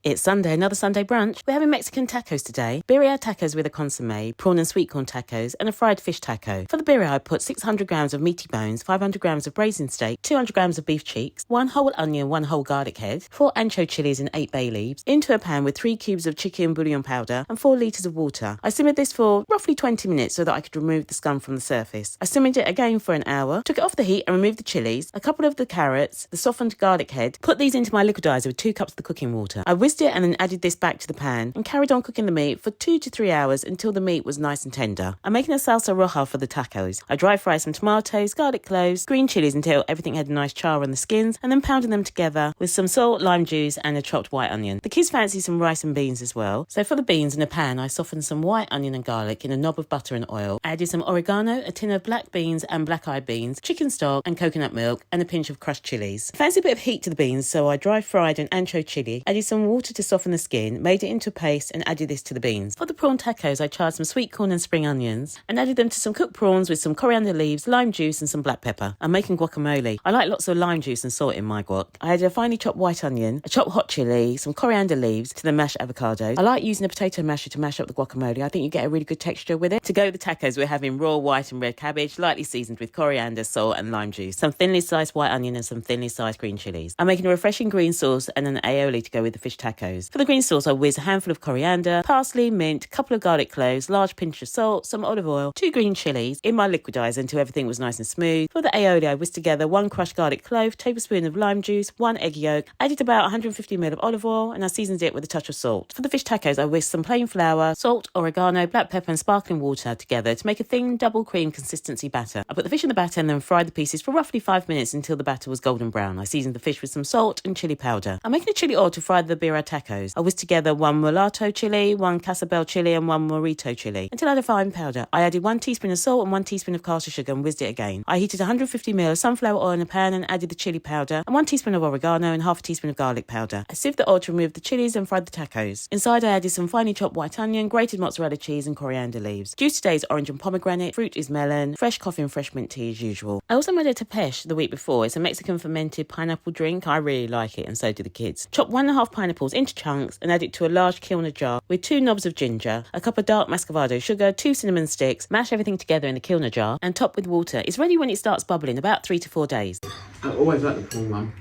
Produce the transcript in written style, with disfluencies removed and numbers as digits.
It's Sunday, another Sunday brunch. We're having Mexican tacos today. Birria tacos with a consomme, prawn and sweet corn tacos, and a fried fish taco. For the birria, I put 600 grams of meaty bones, 500 grams of braised steak, 200 grams of beef cheeks, 1 whole onion, 1 whole garlic head, 4 ancho chilies and 8 bay leaves, into a pan with 3 cubes of chicken bouillon powder and 4 litres of water. I simmered this for roughly 20 minutes so that I could remove the scum from the surface. I simmered it again for an hour, took it off the heat and removed the chilies, a couple of the carrots, the softened garlic head, put these into my liquidizer with 2 cups of the cooking water. I whisked it and then added this back to the pan and carried on cooking the meat for 2 to 3 hours until the meat was nice and tender. I'm making a salsa roja for the tacos. I dry fry some tomatoes, garlic cloves, green chilies until everything had a nice char on the skins, and then pounding them together with some salt, lime juice and a chopped white onion. The kids fancy some rice and beans as well. So for the beans in a pan, I softened some white onion and garlic in a knob of butter and oil. I added some oregano, a tin of black beans and black-eyed beans, chicken stock and coconut milk, and a pinch of crushed chilies. I fancy a bit of heat to the beans, so I dry fried an ancho chili, added some water to soften the skin, made it into a paste and added this to the beans. For the prawn tacos, I charred some sweet corn and spring onions and added them to some cooked prawns with some coriander leaves, lime juice and some black pepper. I'm making guacamole. I like lots of lime juice and salt in my guac. I added a finely chopped white onion, a chopped hot chili, some coriander leaves to the mashed avocados. I like using a potato masher to mash up the guacamole. I think you get a really good texture with it. To go with the tacos, we're having raw white and red cabbage, lightly seasoned with coriander, salt and lime juice, some thinly sliced white onion and some thinly sliced green chilies. I'm making a refreshing green sauce and an aioli to go with the fish tacos. For the green sauce, I whiz a handful of coriander, parsley, mint, couple of garlic cloves, large pinch of salt, some olive oil, 2 green chilies in my liquidizer until everything was nice and smooth. For the aioli, I whisked together 1 crushed garlic clove, tablespoon of lime juice, 1 egg yolk, added about 150 ml of olive oil, and I seasoned it with a touch of salt. For the fish tacos, I whisked some plain flour, salt, oregano, black pepper and sparkling water together to make a thin double cream consistency batter. I put the fish in the batter and then fried the pieces for roughly 5 minutes until the batter was golden brown. I seasoned the fish with some salt and chili powder. I'm making a chili oil to fry the birria tacos. I whisked together 1 mulatto chili, 1 casabel chili and 1 morito chili until I had a fine powder. I added 1 teaspoon of salt and 1 teaspoon of caster sugar and whizzed it again. I heated 150 ml of sunflower oil in a pan and added the chili powder and 1 teaspoon of oregano and half a teaspoon of garlic powder. I sieved the oil to remove the chilies and fried the tacos. Inside I added some finely chopped white onion, grated mozzarella cheese and coriander leaves. Juice today is orange and pomegranate, fruit is melon, fresh coffee and fresh mint tea as usual. I also made a tepesh the week before. It's a Mexican fermented pineapple drink. I really like it and so do the kids. Chop 1.5 pineapples into chunks and add it to a large kilner jar with 2 knobs of ginger, a cup of dark muscovado sugar, 2 cinnamon sticks, mash everything together in the kilner jar and top with water. It's ready when it starts bubbling, about 3 to 4 days. I always like the prawn one.